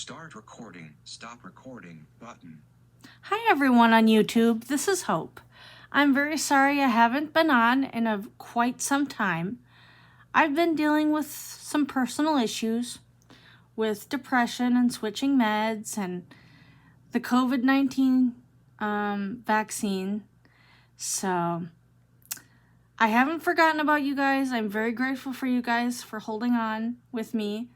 Start recording, stop recording button. Hi everyone on YouTube, this is Hope. I'm very sorry I haven't been on in quite some time. I've been dealing with some personal issues with depression and switching meds and the COVID-19 vaccine. So I haven't forgotten about you guys. I'm very grateful for you guys for holding on with me.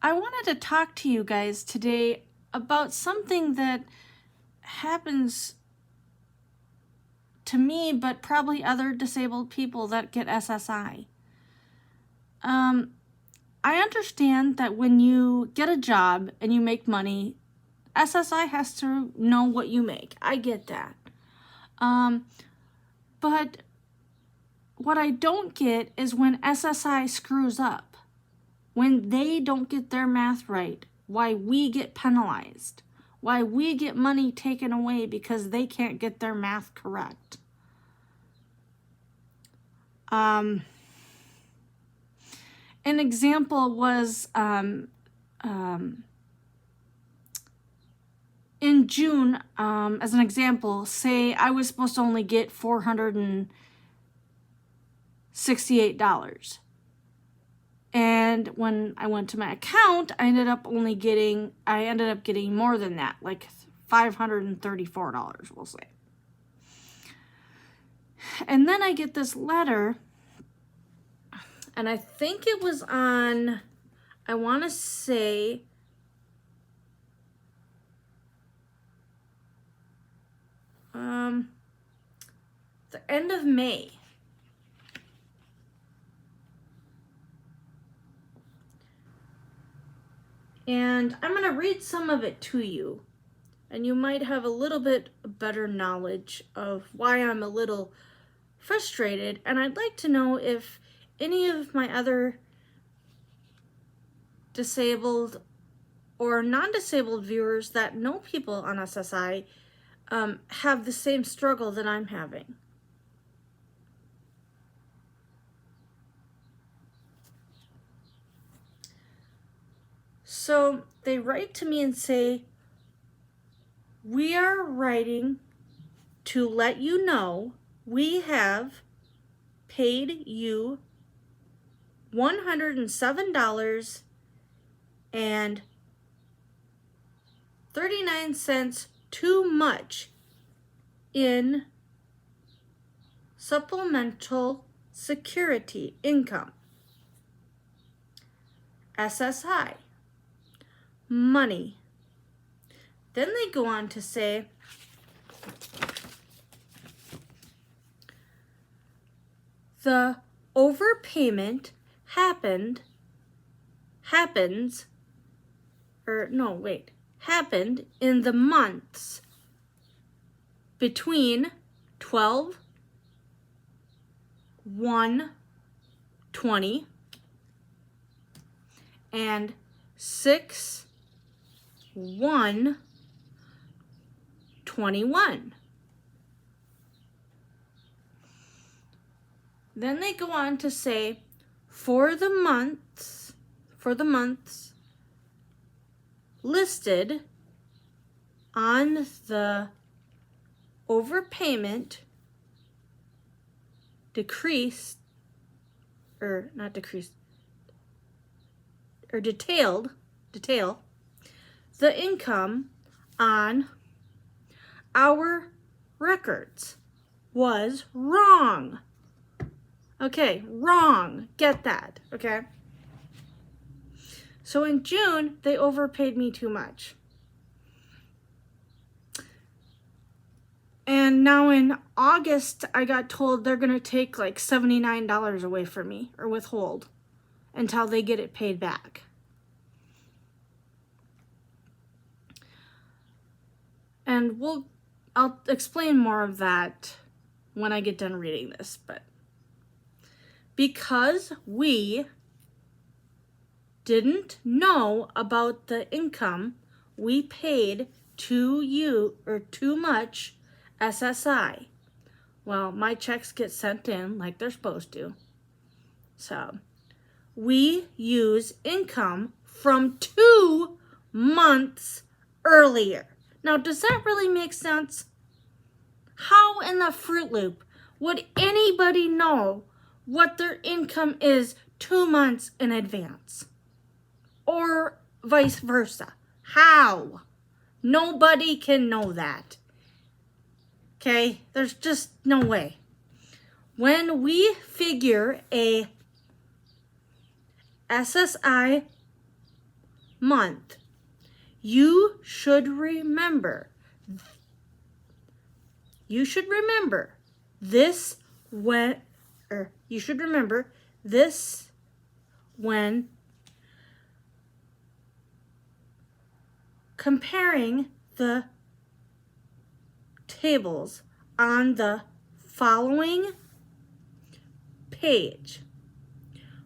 I wanted to talk to you guys today about something that happens to me, but probably other disabled people that get SSI. I understand that when you get a job and you make money, SSI has to know what you make. I get that. But what I don't get is when SSI screws up. When they don't get their math right, why we get penalized, why we get money taken away because they can't get their math correct. An example was in June, as an example, say I was supposed to only get $468. And when I went to my account, I ended up getting more than that, like $534, we'll say. And then I get this letter, and I think it was on, I want to say, the end of May. And I'm going to read some of it to you, and you might have a little bit better knowledge of why I'm a little frustrated. And I'd like to know if any of my other disabled or non-disabled viewers that know people on SSI have the same struggle that I'm having. So they write to me and say, "We are writing to let you know we have paid you $107.39 too much in supplemental security income, SSI. Money." Then they go on to say, "The overpayment happened in the months between 12/1/20 and 6/1/21. Then they go on to say, for the months listed on the overpayment detail the income on our records was wrong." Okay, wrong. Get that, okay? So in June, they overpaid me too much. And now in August, I got told they're going to take like $79 away from me, or withhold, until they get it paid back. And I'll explain more of that when I get done reading this, but because we didn't know about the income, we paid too much SSI. Well, my checks get sent in like they're supposed to. So we use income from 2 months earlier. Now, does that really make sense? How in the Fruit Loop would anybody know what their income is 2 months in advance? Or vice versa? How? Nobody can know that. Okay? There's just no way. When we figure a SSI month, you should remember this when comparing the tables on the following page.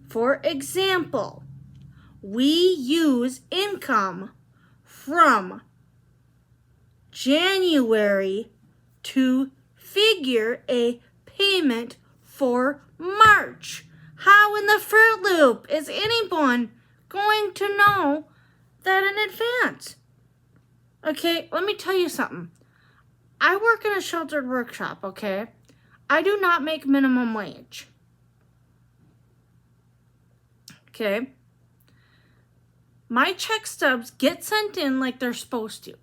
For example, we use income from January to figure a payment for March. How in the Fruit Loop is anyone going to know that in advance? Okay, let me tell you something. I work in a sheltered workshop, okay? I do not make minimum wage. Okay? My check stubs get sent in like they're supposed to.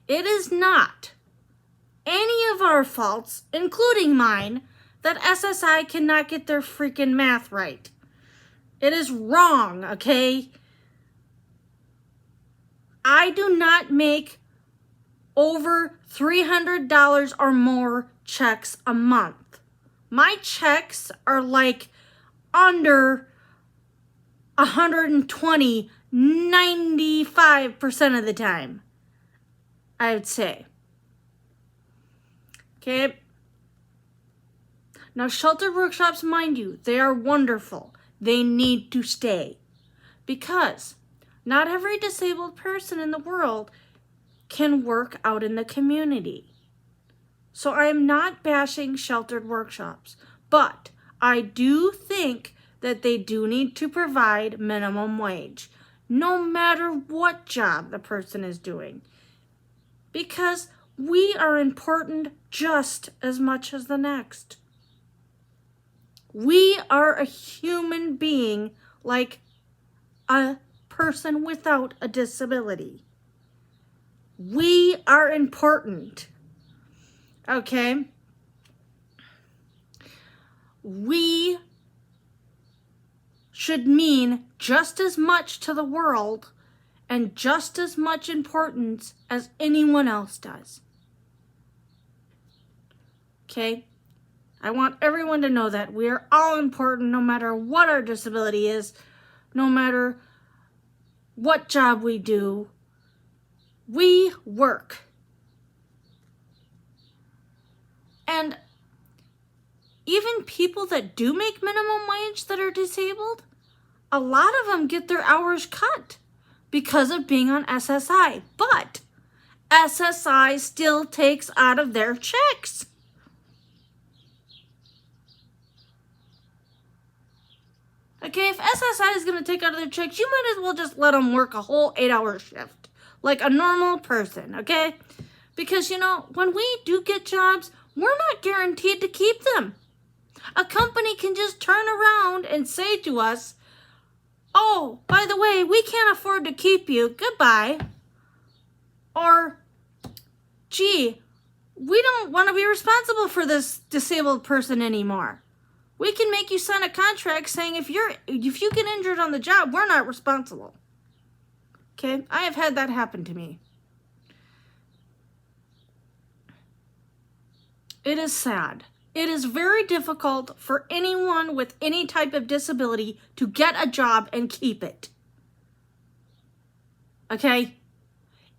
It is not any of our faults, including mine, that SSI cannot get their freaking math right. It is wrong, okay? I do not make over $300 or more checks a month. My checks are like under 120, 95% of the time, I would say. Okay? Now, sheltered workshops, mind you, they are wonderful. They need to stay. Because not every disabled person in the world can work out in the community. So I am not bashing sheltered workshops, but I do think that they do need to provide minimum wage, no matter what job the person is doing. Because we are important just as much as the next. We are a human being like a person without a disability. We are important. Okay? We should mean just as much to the world and just as much importance as anyone else does. Okay? I want everyone to know that we are all important no matter what our disability is, no matter what job we do. We work. And even people that do make minimum wage that are disabled, a lot of them get their hours cut because of being on SSI. But SSI still takes out of their checks. Okay, if SSI is going to take out of their checks, you might as well just let them work a whole 8-hour shift like a normal person, okay? Because, when we do get jobs, we're not guaranteed to keep them. A company can just turn around and say to us, oh, by the way, we can't afford to keep you. Goodbye. Or, gee, we don't want to be responsible for this disabled person anymore. We can make you sign a contract saying if you get injured on the job, we're not responsible. Okay? I have had that happen to me. It is sad. It is very difficult for anyone with any type of disability to get a job and keep it. Okay?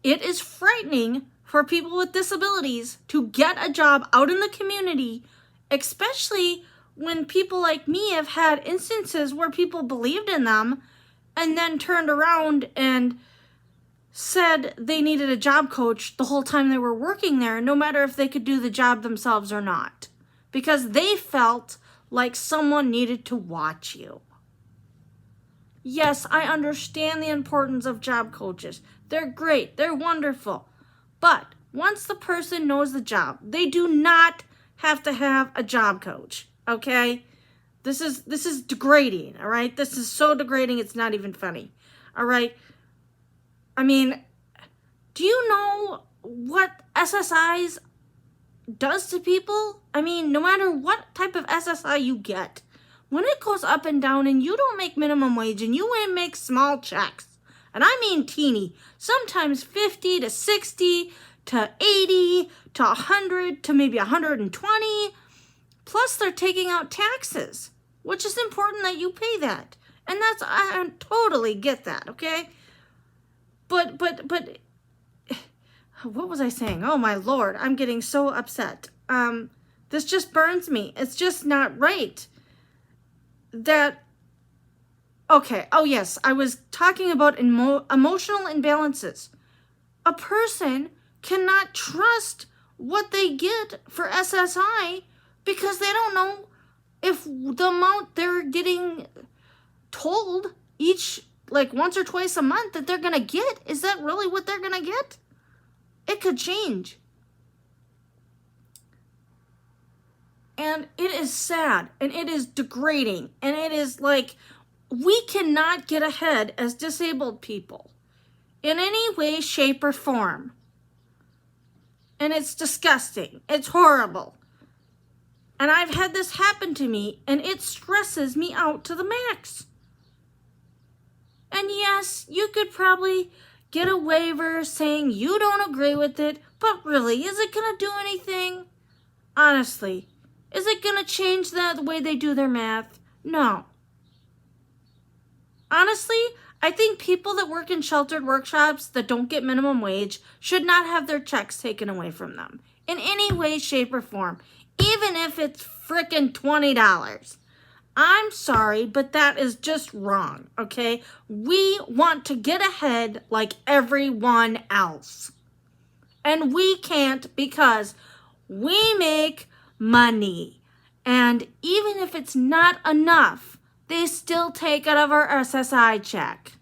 It is frightening for people with disabilities to get a job out in the community, especially when people like me have had instances where people believed in them and then turned around and said they needed a job coach the whole time they were working there, no matter if they could do the job themselves or not, because they felt like someone needed to watch you. Yes, I understand the importance of job coaches. They're great. They're wonderful. But once the person knows the job, they do not have to have a job coach. Okay? This is degrading, all right? This is so degrading it's not even funny. All right? I mean, do you know what SSIs does to people? I mean, no matter what type of SSI you get, when it goes up and down and you don't make minimum wage and you make small checks, and I mean teeny, sometimes 50 to 60 to 80 to 100 to maybe 120, plus they're taking out taxes, which is important that you pay that. And I totally get that, okay? But what was I saying? Oh my Lord, I'm getting so upset. This just burns me. It's just not right. Okay, oh yes, I was talking about emotional imbalances. A person cannot trust what they get for SSI because they don't know if the amount they're getting told each, like once or twice a month that they're gonna get, is that really what they're gonna get? It could change. And it is sad, and it is degrading, and it is like, we cannot get ahead as disabled people in any way, shape, or form. And it's disgusting. It's horrible. And I've had this happen to me, and it stresses me out to the max. And yes, you could probably get a waiver saying you don't agree with it, but really, is it going to do anything? Honestly, is it going to change the way they do their math? No. Honestly, I think people that work in sheltered workshops that don't get minimum wage should not have their checks taken away from them in any way, shape, or form, even if it's frickin' $20. I'm sorry, but that is just wrong, okay? We want to get ahead like everyone else. And we can't because we make money. And even if it's not enough, they still take out of our SSI check.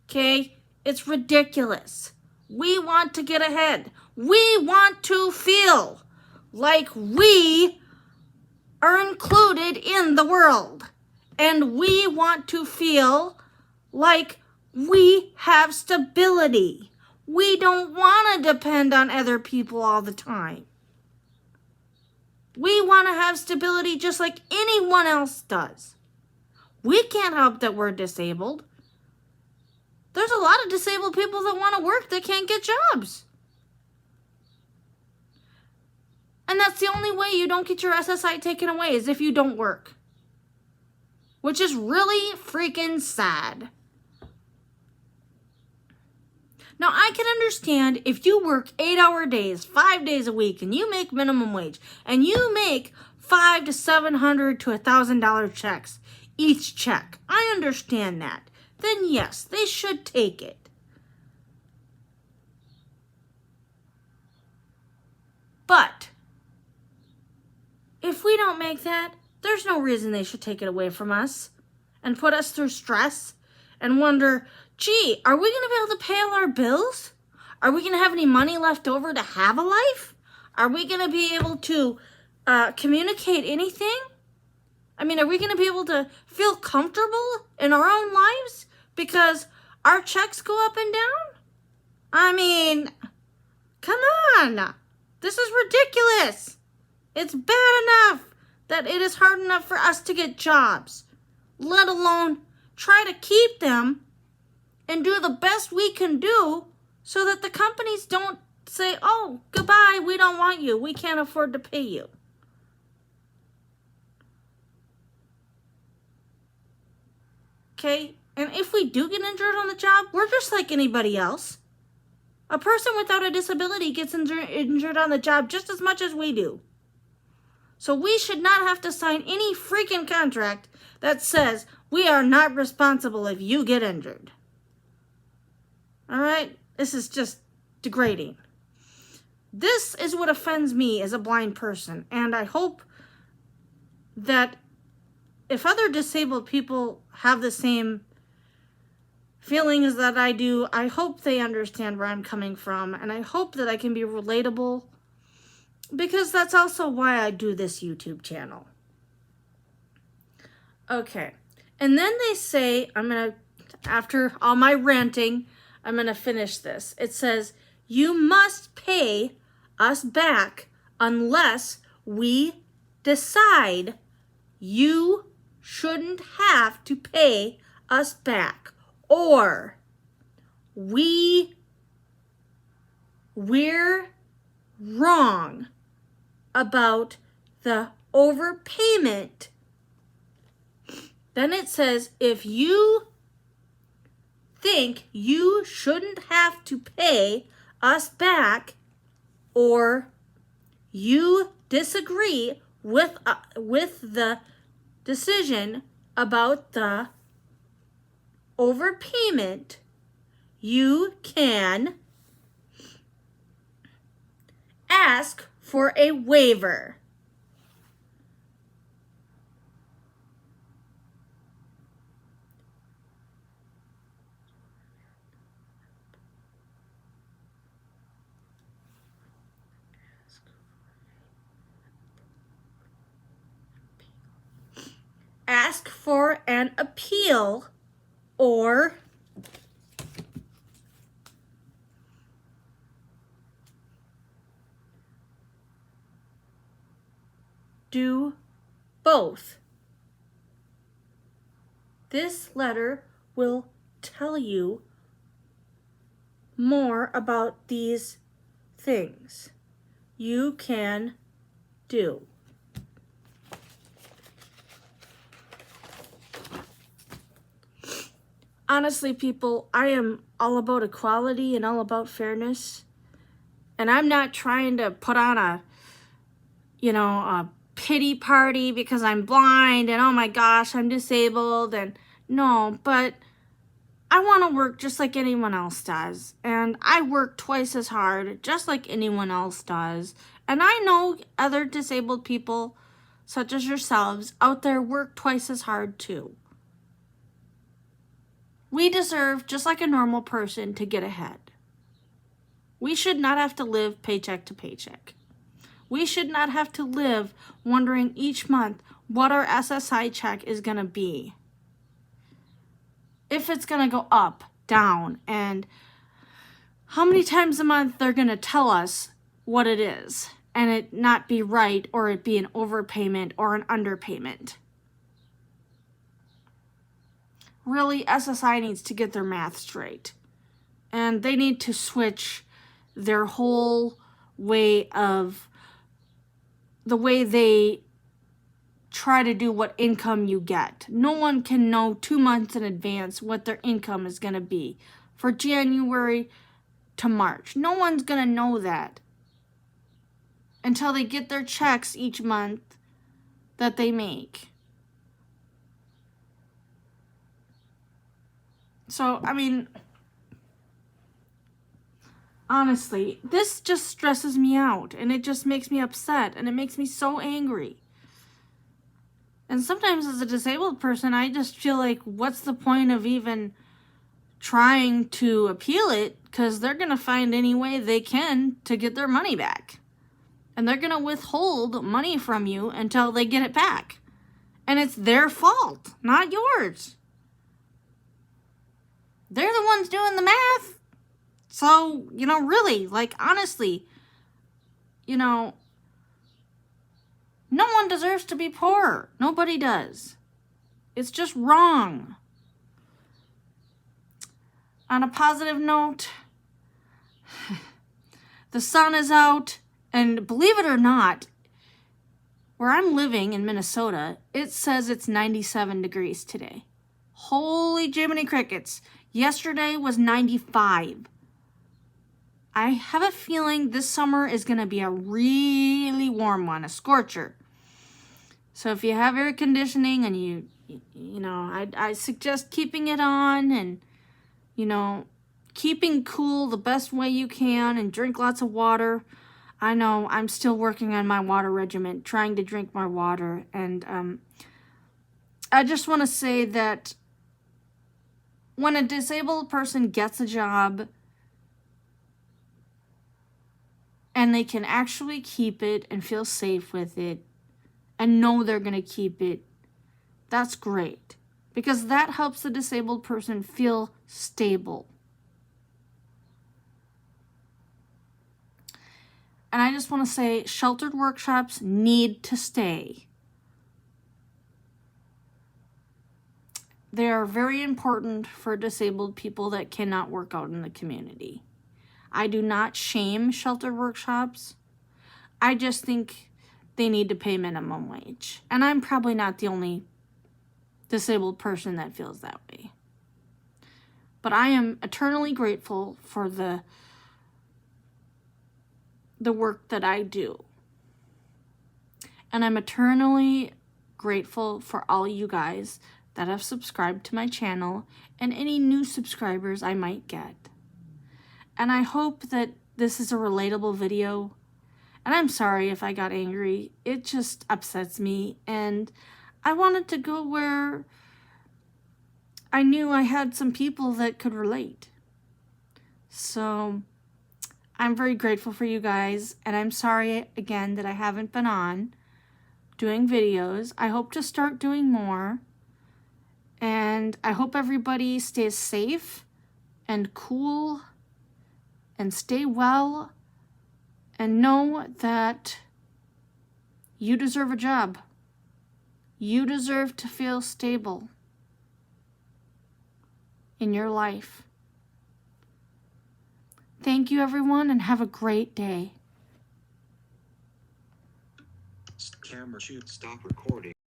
Okay? It's ridiculous. We want to get ahead. We want to feel like we are included in the world. And we want to feel like we have stability. We don't want to depend on other people all the time. We want to have stability just like anyone else does. We can't help that we're disabled. There's a lot of disabled people that want to work that can't get jobs. And that's the only way you don't get your SSI taken away is if you don't work. Which is really freaking sad. Now, I can understand if you work 8-hour days, 5 days a week, and you make minimum wage, and you make $500 to $700 to $1,000 checks each check. I understand that. Then yes, they should take it. But if we don't make that, there's no reason they should take it away from us and put us through stress and wonder, gee, are we going to be able to pay all our bills? Are we going to have any money left over to have a life? Are we going to be able to communicate anything? I mean, are we going to be able to feel comfortable in our own lives because our checks go up and down? I mean, come on. This is ridiculous. It's bad enough that it is hard enough for us to get jobs, let alone try to keep them and do the best we can do so that the companies don't say, oh, goodbye, we don't want you. We can't afford to pay you. Okay? And if we do get injured on the job, we're just like anybody else. A person without a disability gets injured on the job just as much as we do. So we should not have to sign any freaking contract that says we are not responsible if you get injured. All right? This is just degrading. This is what offends me as a blind person, and I hope that if other disabled people have the same feelings that I do, I hope they understand where I'm coming from, and I hope that I can be relatable, because that's also why I do this YouTube channel. Okay, and then they say, after all my ranting, I'm gonna finish this. It says, you must pay us back unless we decide you shouldn't have to pay us back, or we're wrong about the overpayment. Then it says, if you think you shouldn't have to pay us back, or you disagree with the decision about the overpayment, you can ask for a waiver. Ask for an appeal, or do both. This letter will tell you more about these things you can do. Honestly, people, I am all about equality and all about fairness. And I'm not trying to put on a pity party because I'm blind and oh my gosh, I'm disabled. And no, but I want to work just like anyone else does. And I work twice as hard just like anyone else does. And I know other disabled people, such as yourselves, out there work twice as hard too. We deserve, just like a normal person, to get ahead. We should not have to live paycheck to paycheck. We should not have to live wondering each month what our SSI check is going to be. If it's going to go up, down, and how many times a month they're going to tell us what it is, and it not be right, or it be an overpayment or an underpayment. Really, SSI needs to get their math straight. And they need to switch their whole way of the way they try to do what income you get. No one can know 2 months in advance what their income is going to be for January to March. No one's going to know that until they get their checks each month that they make. So, honestly, this just stresses me out, and it just makes me upset, and it makes me so angry. And sometimes as a disabled person, I just feel like, what's the point of even trying to appeal it? Because they're going to find any way they can to get their money back. And they're going to withhold money from you until they get it back. And it's their fault, not yours. They're the ones doing the math. So, really, honestly, no one deserves to be poor. Nobody does. It's just wrong. On a positive note, the sun is out, and believe it or not, where I'm living in Minnesota, it says it's 97 degrees today. Holy Jiminy Crickets. Yesterday was 95. I have a feeling this summer is going to be a really warm one, a scorcher. So if you have air conditioning and I suggest keeping it on and, keeping cool the best way you can and drink lots of water. I know I'm still working on my water regimen, trying to drink more water. And I just want to say that when a disabled person gets a job and they can actually keep it and feel safe with it and know they're going to keep it, that's great. Because that helps the disabled person feel stable. And I just want to say sheltered workshops need to stay. They are very important for disabled people that cannot work out in the community. I do not shame sheltered workshops. I just think they need to pay minimum wage. And I'm probably not the only disabled person that feels that way. But I am eternally grateful for the work that I do. And I'm eternally grateful for all you guys that have subscribed to my channel and any new subscribers I might get. And I hope that this is a relatable video. And I'm sorry if I got angry. It just upsets me. And I wanted to go where I knew I had some people that could relate. So I'm very grateful for you guys. And I'm sorry again that I haven't been on doing videos. I hope to start doing more. And I hope everybody stays safe and cool and stay well and know that you deserve a job. You deserve to feel stable in your life. Thank you, everyone, and have a great day. Camera shoot, stop recording.